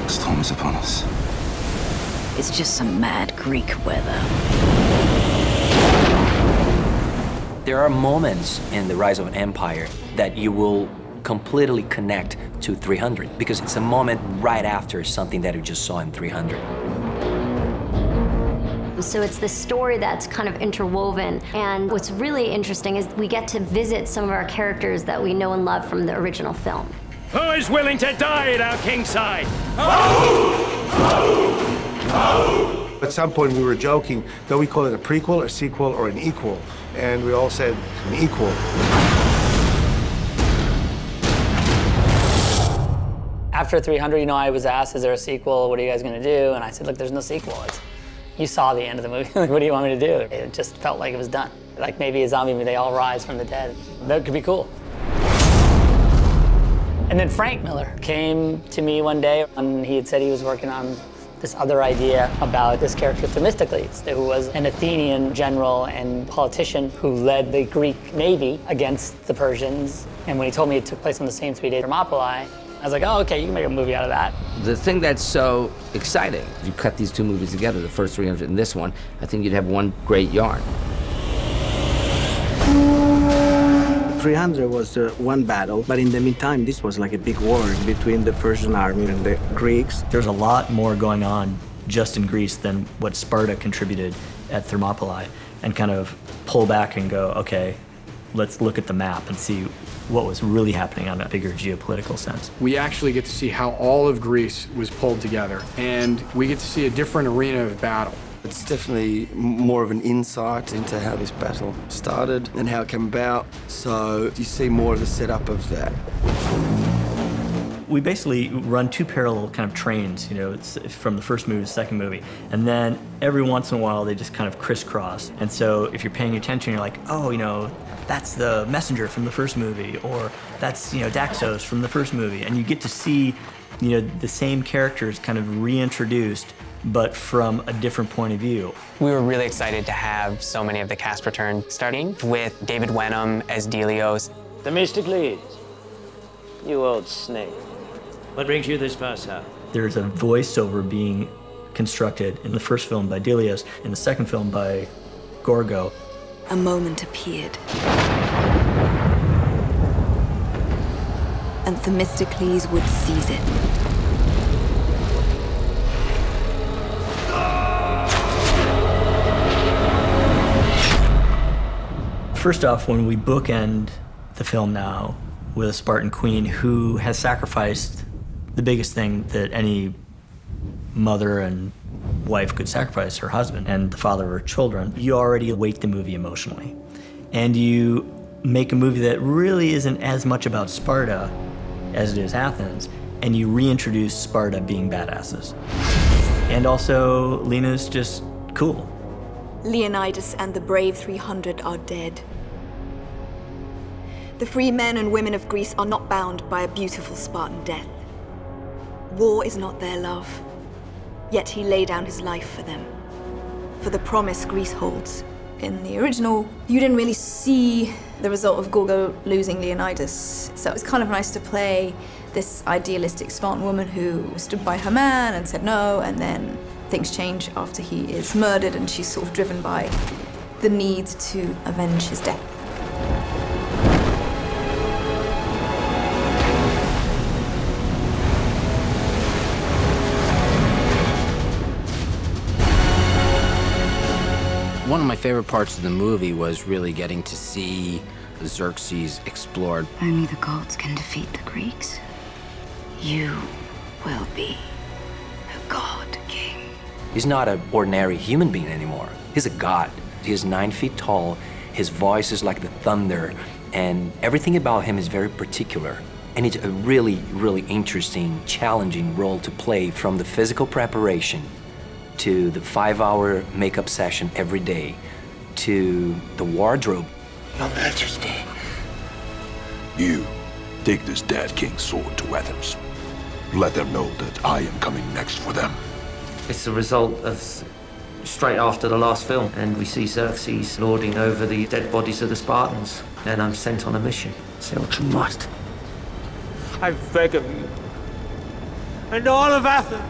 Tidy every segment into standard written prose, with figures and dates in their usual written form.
Storm is upon us. It's just some mad Greek weather. There are moments in The Rise of an Empire that you will completely connect to 300 because it's a moment right after something that you just saw in 300. So it's this story that's kind of interwoven, and what's really interesting is we get to visit some of our characters that we know and love from the original film. Who is willing to die at our king's side? At some point we were joking, do we call it a prequel, a sequel, or an equal? And we all said an equal. After 300, you know, I was asked, is there a sequel? What are you guys gonna do? And I said, look, there's no sequel. You saw the end of the movie. Like, what do you want me to do? It just felt like it was done. Like maybe a zombie movie, they all rise from the dead. That could be cool. And then Frank Miller came to me one day, and he had said he was working on this other idea about this character Themistocles, who was an Athenian general and politician who led the Greek navy against the Persians. And when he told me it took place on the same 3 days of Thermopylae, I was like, oh, okay, you can make a movie out of that. The thing that's so exciting, if you cut these two movies together, the first 300 and this one, I think you'd have one great yarn. 300 was one battle, but in the meantime, this was like a big war between the Persian army and the Greeks. There's a lot more going on just in Greece than what Sparta contributed at Thermopylae, and kind of pull back and go, okay, let's look at the map and see what was really happening on a bigger geopolitical sense. We actually get to see how all of Greece was pulled together, and we get to see a different arena of battle. It's definitely more of an insight into how this battle started and how it came about. So you see more of the setup of that. We basically run two parallel kind of trains, you know, it's from the first movie to the second movie. And then every once in a while, they just kind of crisscross. And so if you're paying attention, you're like, oh, you know, that's the messenger from the first movie, or that's, you know, Daxos from the first movie. And you get to see, you know, the same characters kind of reintroduced, but from a different point of view. We were really excited to have so many of the cast return, starting with David Wenham as Delios. Themistocles, you old snake. What brings you this far south? There's a voiceover being constructed in the first film by Delios, in the second film by Gorgo. A moment appeared. And Themistocles would seize it. First off, when we bookend the film now with a Spartan queen who has sacrificed the biggest thing that any mother and wife could sacrifice, her husband and the father of her children, you already weight the movie emotionally. And you make a movie that really isn't as much about Sparta as it is Athens, and you reintroduce Sparta being badasses. And also, Lena's just cool. Leonidas and the brave 300 are dead. The free men and women of Greece are not bound by a beautiful Spartan death. War is not their love, yet he lay down his life for them, for the promise Greece holds. In the original, you didn't really see the result of Gorgo losing Leonidas, so it was kind of nice to play this idealistic Spartan woman who stood by her man and said no, and then things change after he is murdered and she's sort of driven by the need to avenge his death. One of my favorite parts of the movie was really getting to see Xerxes explored. Only the gods can defeat the Greeks. You will be a god king. He's not an ordinary human being anymore. He's a god. He's 9 feet tall. His voice is like the thunder, and everything about him is very particular. And it's a really, really interesting, challenging role to play, from the physical preparation to the 5-hour makeup session every day, to the wardrobe. Your Majesty, you take this dead king's sword to Athens. Let them know that I am coming next for them. It's the result of straight after the last film, and we see Xerxes lording over the dead bodies of the Spartans, and I'm sent on a mission. Say what you must. I beg of you, and all of Athens.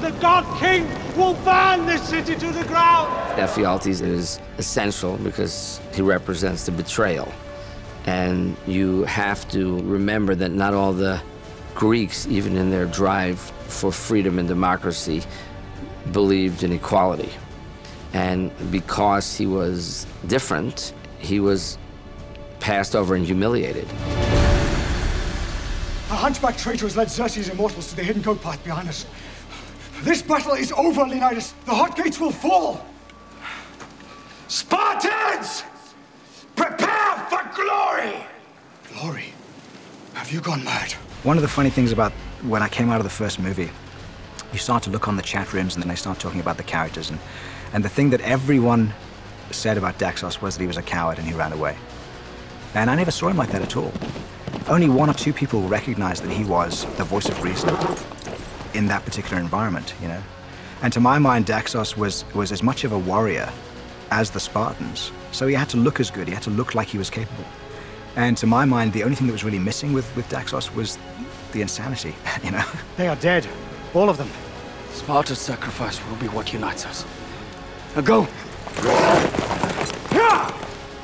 The God King will burn this city to the ground. Ephialtes is essential because he represents the betrayal. And you have to remember that not all the Greeks, even in their drive for freedom and democracy, believed in equality. And because he was different, he was passed over and humiliated. A hunchback traitor has led Xerxes' immortals to the hidden goat path behind us. This battle is over, Leonidas. The hot gates will fall. Spartans! Prepare for glory! Glory? Have you gone mad? One of the funny things about when I came out of the first movie, you start to look on the chat rooms and then they start talking about the characters. And the thing that everyone said about Daxos was that he was a coward and he ran away. And I never saw him like that at all. Only one or two people recognized that he was the voice of reason in that particular environment, you know. And to my mind, Daxos was as much of a warrior as the Spartans. So he had to look as good, he had to look like he was capable. And to my mind, the only thing that was really missing with Daxos was the insanity, you know. They are dead, all of them. Sparta's sacrifice will be what unites us. Now go!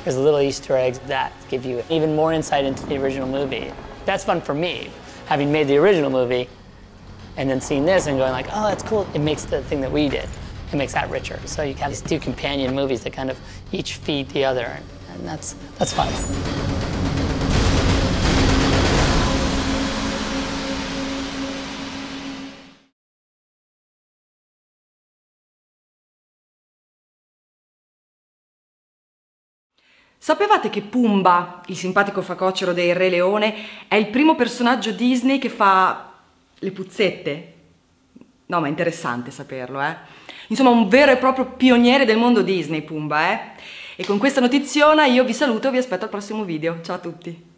There's little Easter eggs that give you even more insight into the original movie. That's fun for me, having made the original movie and then seeing this and going like, oh, that's cool. It makes the thing that we did, it makes that richer. So you have these two companion movies that kind of each feed the other, and that's fun. Sapevate che Pumba, il simpatico facocero del Re Leone, è il primo personaggio Disney che fa le puzzette? No, ma è interessante saperlo, eh? Insomma, un vero e proprio pioniere del mondo Disney, Pumba, eh? E con questa notiziona io vi saluto e vi aspetto al prossimo video. Ciao a tutti!